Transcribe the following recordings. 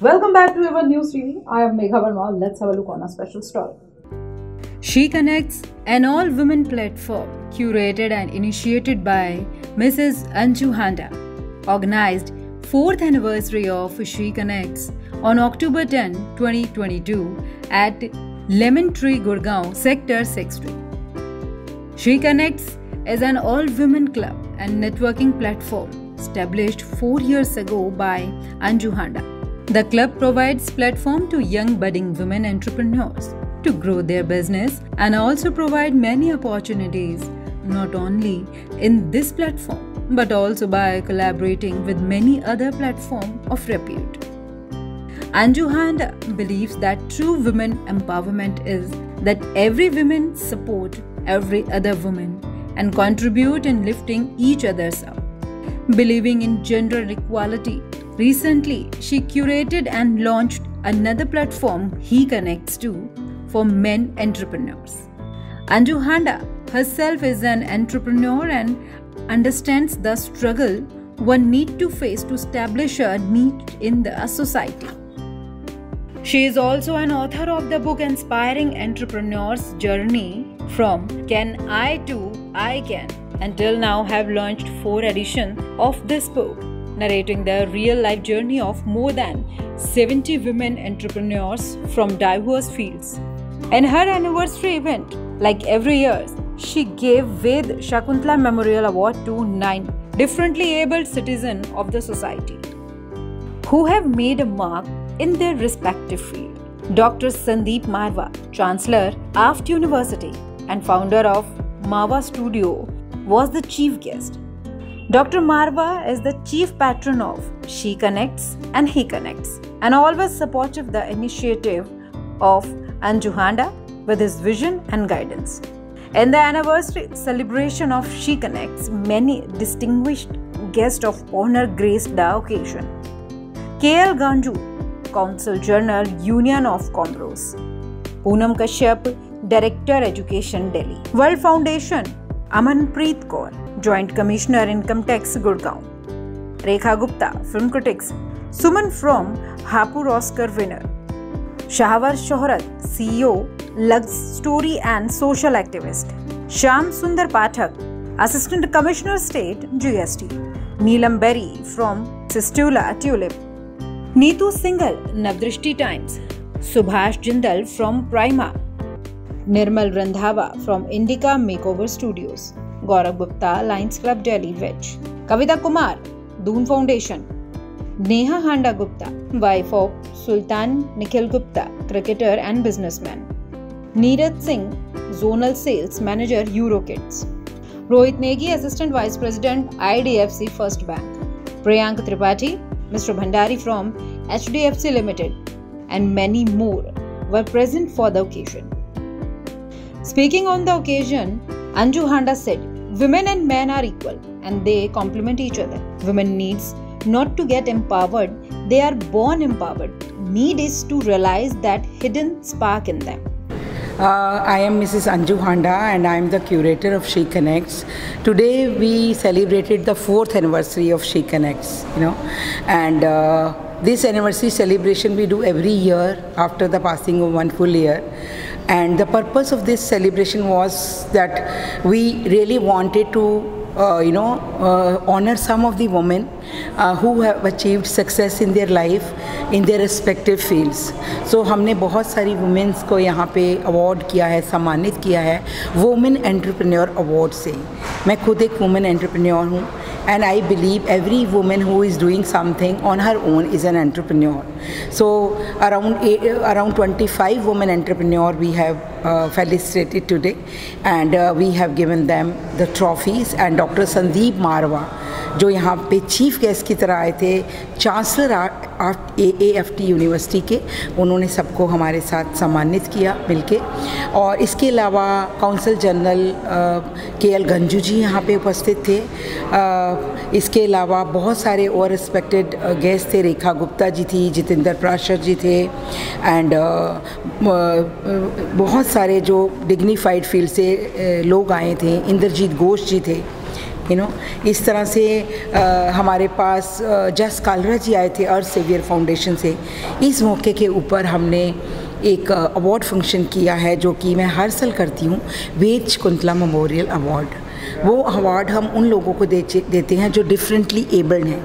Welcome back to our news TV. I am Megha Verma. Let's have a look on a special story. She Connects, an all-women platform curated and initiated by Mrs. Anju Handa, organized 4th anniversary of She Connects on October 10, 2022 at Lemon Tree, Gurgaon, Sector 63. She Connects is an all-women club and networking platform established 4 years ago by Anju Handa. The club provides platform to young budding women entrepreneurs to grow their business and also provide many opportunities not only in this platform but also by collaborating with many other platforms of repute. Anju Handa believes that true women empowerment is that every woman support every other woman and contribute in lifting each other's up. Believing in gender equality, recently she curated and launched another platform He Connects to for men entrepreneurs. Anju Handa herself is an entrepreneur and understands the struggle one needs to face to establish a niche in the society. She is also an author of the book Inspiring Entrepreneur's Journey from Can I to I Can, until now have launched 4 editions of this book, narrating the real-life journey of more than 70 women entrepreneurs from diverse fields. In her anniversary event, like every year, she gave Ved Shakuntala Memorial Award to 9 differently abled citizens of the society who have made a mark in their respective field. Dr. Sandeep Marwa, Chancellor, Aft University and founder of Marwa Studio, was the chief guest. Dr. Marwa is the chief patron of She Connects and He Connects and always supportive the initiative of Anju Handa with his vision and guidance. In the anniversary celebration of She Connects, many distinguished guests of honor graced the occasion. K.L. Ganju, Council General, Union of Commerce; Poonam Kashyap, Director Education, Delhi; World Foundation, Amanpreet Kaur, Joint Commissioner Income Tax, Gurgaon; Rekha Gupta, Film Critics; Suman from Hapur, Oscar winner; Shahwar Shohrat, CEO, Lux Story and social activist; Shyam Sundar Pathak, Assistant Commissioner State, GST; Neelam Berry from Sistula, Tulip; Neetu Singhal, Navdrishti Times; Subhash Jindal from Prima; Nirmal Randhawa from Indica Makeover Studios; Gaurav Gupta, Lions Club, Delhi, Veg; Kavita Kumar, Doon Foundation; Neha Handa Gupta, wife of Sultan Nikhil Gupta, cricketer and businessman; Neeraj Singh, Zonal Sales Manager, Eurokids; Rohit Negi, Assistant Vice President, IDFC First Bank; Priyank Tripathi, Mr. Bhandari from HDFC Limited, and many more were present for the occasion. Speaking on the occasion, Anju Handa said, "Women and men are equal and they complement each other. Women needs not to get empowered, they are born empowered. Need is to realize that hidden spark in them." I am Mrs. Anju Handa and I am the curator of She Connects. Today we celebrated the 4th anniversary of She Connects, and this anniversary celebration we do every year after the passing of 1 full year. And the purpose of this celebration was that we really wanted to honor some of the women who have achieved success in their life in their respective fields. So हमने बहुत सारी women's को यहाँ पे award किया है, सम्मानित किया है वुमेन एंटरप्रेन्योर अवार्ड से। मैं खुद एक वुमेन एंटरप्रेन्योर हूँ and I believe every woman who is doing something on her own is an entrepreneur. So around 25 women entrepreneurs we have felicitated today, and we have given them the trophies. And Dr. Sandeep Marwa, जो यहाँ पे chief guest की तरह आए थे, chancellor AAFT university के, उन्होंने सबको हमारे साथ सम्मानित किया मिलके। और इसके अलावा काउंसिल जनरल KL गंजू जी यहाँ पे उपस्थित थे। इसके अलावा बहुत सारे और रिस्पेक्टेड गेस्ट थे, रेखा गुप्ता जी थी, जितेंद्र पार्षद जी थे, एंड बहुत सारे जो डिग्निफाइड फील्ड से लोग आए थे, इंद्रजीत घोष जी थे। इस तरह से हमारे पास जस कालरा जी आए थे अर्थ सेवियर फाउंडेशन से। इस मौके के ऊपर हमने एक अवार्ड फंक्शन किया है जो कि मैं हर साल करती हूँ, वेद शकुंतला मेमोरियल अवार्ड। वो अवार्ड हम उन लोगों को देते हैं जो डिफरेंटली एबल्ड हैं,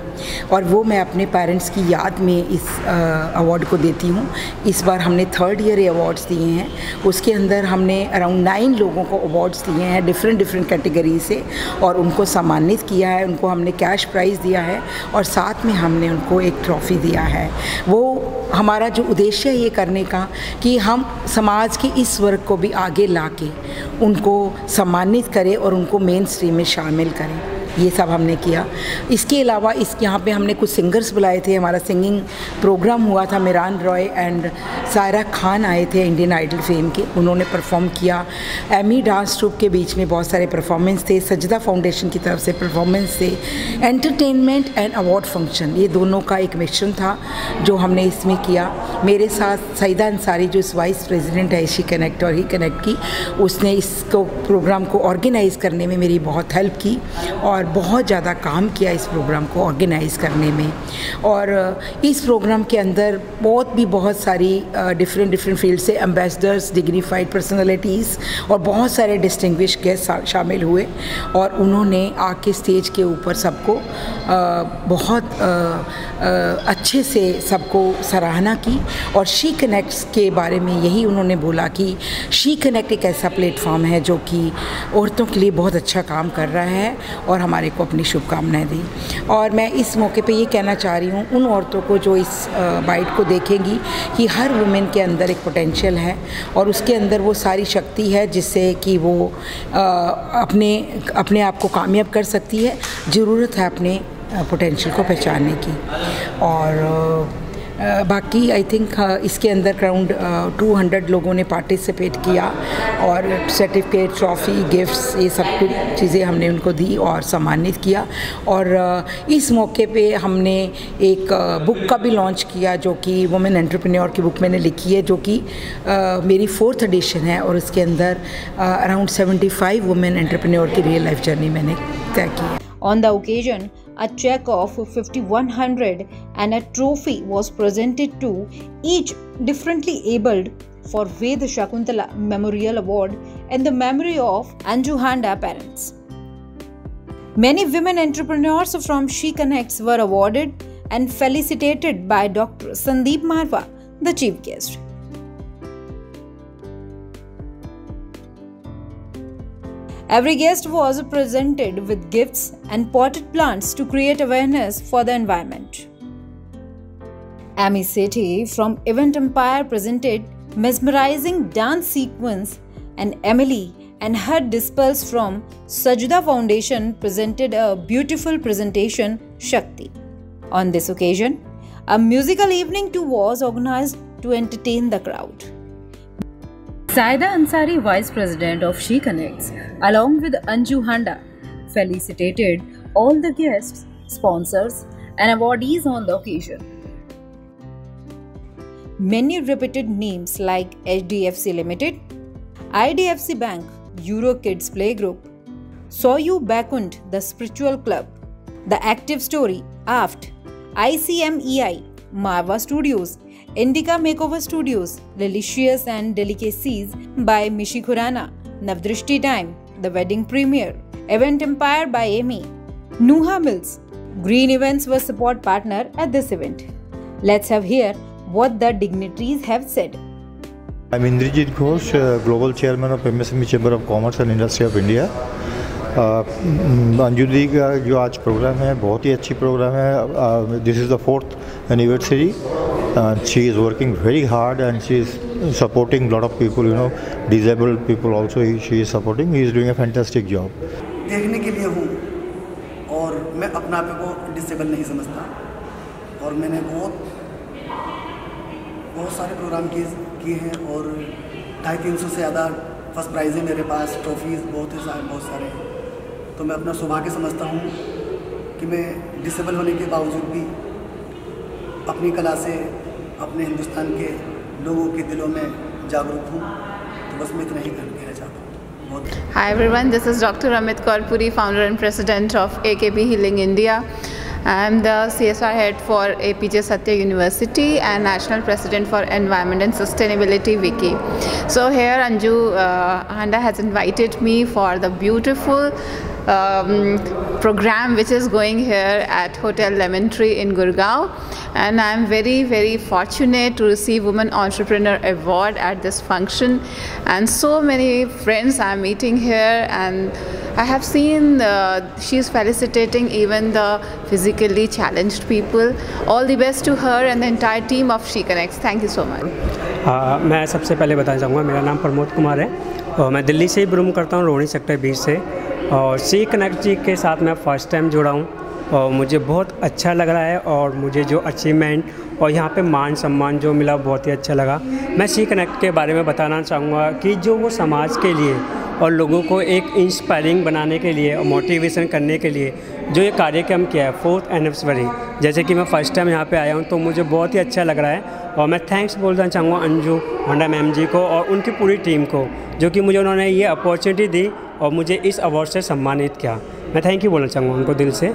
और वो मैं अपने पेरेंट्स की याद में इस अवार्ड को देती हूँ। इस बार हमने 3rd ईयर अवार्ड्स दिए हैं। उसके अंदर हमने अराउंड 9 लोगों को अवार्ड्स दिए हैं डिफरेंट कैटेगरी से, और उनको सम्मानित किया है। उनको हमने कैश प्राइज़ दिया है और साथ में हमने उनको एक ट्रॉफ़ी दिया है। वो हमारा जो उद्देश्य है ये करने का कि हम समाज के इस वर्ग को भी आगे ला के उनको सम्मानित करें और उनको मेन स्ट्रीम में शामिल करें, ये सब हमने किया। इसके अलावा यहाँ पे हमने कुछ सिंगर्स बुलाए थे। हमारा सिंगिंग प्रोग्राम हुआ था। मिरान रॉय एंड सायरा खान आए थे इंडियन आइडल फेम के, उन्होंने परफॉर्म किया। एमी डांस ट्रूप के बीच में बहुत सारे परफॉर्मेंस थे, सजदा फाउंडेशन की तरफ से परफॉर्मेंस थे, एंटरटेनमेंट एंड अवार्ड फंक्शन, ये दोनों का एक मिश्रण था जो हमने इसमें किया। मेरे साथ सईदा अंसारी जो इस वाइस प्रेसिडेंट है शी कनेक्ट और ही कनेक्ट की, उसने इसको प्रोग्राम को ऑर्गेनाइज़ करने में मेरी बहुत हेल्प की और बहुत ज़्यादा काम किया इस प्रोग्राम को ऑर्गेनाइज़ करने में। और इस प्रोग्राम के अंदर बहुत सारी डिफरेंट फील्ड से एम्बेसडर्स, डिग्निफाइड पर्सनालिटीज़ और बहुत सारे डिस्टिंग्विश गेस्ट शामिल हुए, और उन्होंने आके स्टेज के ऊपर सबको बहुत अच्छे से सबको सराहना की। और शी कनेक्ट्स के बारे में यही उन्होंने बोला कि शी कनेक्ट एक ऐसा प्लेटफॉर्म है जो कि औरतों के लिए बहुत अच्छा काम कर रहा है, और हमारे को अपनी शुभकामनाएं दी। और मैं इस मौके पे ये कहना चाह रही हूँ उन औरतों को जो इस बाइट को देखेंगी कि हर वुमेन के अंदर एक पोटेंशियल है, और उसके अंदर वो सारी शक्ति है जिससे कि वो अपने आप को कामयाब कर सकती है। ज़रूरत है अपने पोटेंशियल को पहचानने की। और बाकी आई थिंक इसके अंदर अराउंड 200 लोगों ने पार्टिसिपेट किया, और सर्टिफिकेट, ट्रॉफ़ी, गिफ्ट्स, ये सब कुछ चीज़ें हमने उनको दी और सम्मानित किया। और इस मौके पे हमने एक बुक का भी लॉन्च किया जो कि वुमेन एंटरप्रेन्योर की बुक मैंने लिखी है, जो कि मेरी 4th एडिशन है, और उसके अंदर अराउंड 75 वुमेन एंटरप्रेन्योर की रियल लाइफ जर्नी मैंने तय की है। On the occasion, a check of 5,100 and a trophy was presented to each differently abled for Ved Shakuntala Memorial Award in the memory of Anju Handa parents. Many women entrepreneurs from She Connects were awarded and felicitated by Dr. Sandeep Marwa, the chief guest. Every guest was presented with gifts and potted plants to create awareness for the environment. Amy Sethi from Event Empire presented mesmerizing dance sequence, and Emily and her disciples from Sajda Foundation presented a beautiful presentation, Shakti. On this occasion, a musical evening too was organized to entertain the crowd. Saida Ansari, Vice President of She Connects, along with Anju Handa, felicitated all the guests, sponsors and awardees on the occasion. Many reputed names like HDFC Limited, IDFC Bank, Eurokids Playgroup, Soyu Bakund, The Spiritual Club, The Active Story, AFT, ICMEI, Marwa Studios, Indica Makeover Studios, Delicious and Delicacies by Mishi Khurana, Navdrishti Time, The Wedding Premiere, Event Empire by Amy, Nuha Mills, Green Events was support partner at this event. Let's have hear what the dignitaries have said. I'm Indrijit Ghosh, Global Chairman of MSME Chamber of Commerce and Industry of India. Anju दी का जो आज programme है बहुत ही अच्छी programme है. This is the 4th anniversary. She is working very hard and she is supporting lot of people, disabled people also she is supporting. He is doing a fantastic job. देखने के लिए हूँ और मैं अपना आप को डिसेबल नहीं समझता, और मैंने बहुत सारे प्रोग्राम किए हैं, और 250-300 से ज़्यादा फर्स्ट प्राइज़ है मेरे पास, ट्रॉफीज़ बहुत सारे. तो मैं अपना सौभाग्य समझता हूँ कि मैं डिसेबल होने के बावजूद भी अपनी कला से अपने हिंदुस्तान के लोगों के दिलों में जागरूक हूँ. तो बस मैं इतना ही कहना चाहता हूँ. बहुत। Hi everyone, this is Dr. Amit Kaur Puri, founder and president of AKP Healing India. I am the CSR head for APJ Satya University and national president for Environment and Sustainability Wiki. So here Anju Handa has invited me for the beautiful program which is going here at Hotel Lemon Tree in Gurgaon, and I am very fortunate to receive Women Entrepreneur Award at this function, and so many friends I am meeting here, and I have seen she is felicitating even the physically challenged people. All the best to her and the entire team of She Connects. Thank you so much. मैं सबसे पहले बताना चाहूँगा, मेरा नाम प्रमोद कुमार है और मैं दिल्ली से ही बिलोंग करता हूँ, रोहिणी सेक्टर 20 से। और शी कनेक्ट जी के साथ मैं फ़र्स्ट टाइम जुड़ा हूँ और मुझे बहुत अच्छा लग रहा है, और मुझे जो अचीवमेंट और यहाँ पे मान सम्मान जो मिला बहुत ही अच्छा लगा। मैं शी कनेक्ट के बारे में बताना चाहूँगा कि जो वो समाज के लिए और लोगों को एक इंस्पायरिंग बनाने के लिए और मोटिवेशन करने के लिए जो ये कार्यक्रम किया है 4th एनिवर्सरी, जैसे कि मैं फ़र्स्ट टाइम यहाँ पे आया हूँ तो मुझे बहुत ही अच्छा लग रहा है। और मैं थैंक्स बोलना चाहूँगा अंजू हांडा मैम जी को और उनकी पूरी टीम को, जो कि मुझे उन्होंने ये अपॉर्चुनिटी दी और मुझे इस अवार्ड से सम्मानित किया। मैं थैंक यू बोलना चाहूँगा उनको दिल से।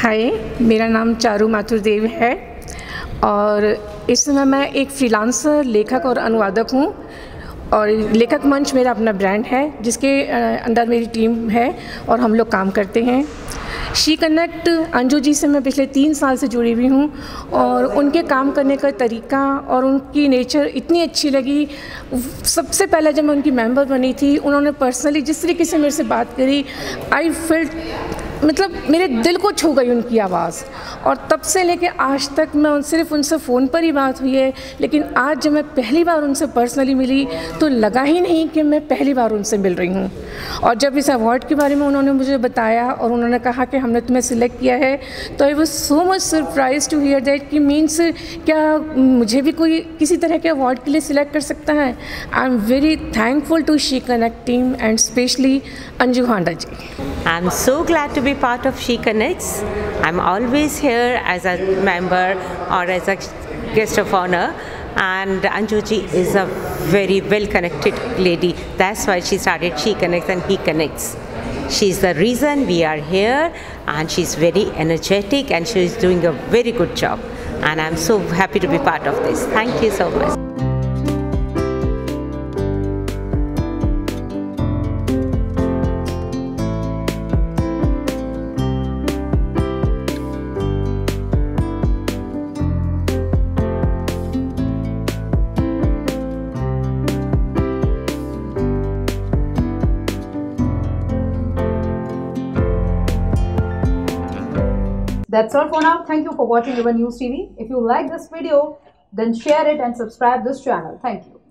हाय, मेरा नाम चारू माथुरदेव है और इस समय मैं एक फ्रीलांसर, लेखक और अनुवादक हूँ, और लेखक मंच मेरा अपना ब्रांड है जिसके अंदर मेरी टीम है और हम लोग काम करते हैं। शी कनेक्ट अंजू जी से मैं पिछले 3 साल से जुड़ी हुई हूँ और उनके काम करने का तरीका और उनकी नेचर इतनी अच्छी लगी। सबसे पहले जब मैं उनकी मेंबर बनी थी, उन्होंने पर्सनली जिस तरीके से मेरे से बात करी, आई फील्ट, मतलब मेरे दिल को छू गई उनकी आवाज़। और तब से लेके आज तक मैं सिर्फ उनसे फ़ोन पर ही बात हुई है, लेकिन आज जब मैं पहली बार उनसे पर्सनली मिली तो लगा ही नहीं कि मैं पहली बार उनसे मिल रही हूँ। और जब इस अवार्ड के बारे में उन्होंने मुझे बताया और उन्होंने कहा कि हमने तुम्हें सिलेक्ट किया है, तो I was so much surprise to hear that कि मीन्स क्या मुझे भी कोई किसी तरह के अवार्ड के लिए सिलेक्ट कर सकता है। I am very thankful to She Connect team and specially Anju Handa ji. I am so glad to be part of She Connects. I'm always here as a member or as a guest of honor, and Anjuji is a very well connected lady. That's why she started She Connects and He Connects. She's the reason we are here, and she's very energetic and she's doing a very good job, and I'm so happy to be part of this. Thank you so much. That's all for now. Thank you for watching Even News TV. If you like this video, then share it and subscribe this channel. Thank you.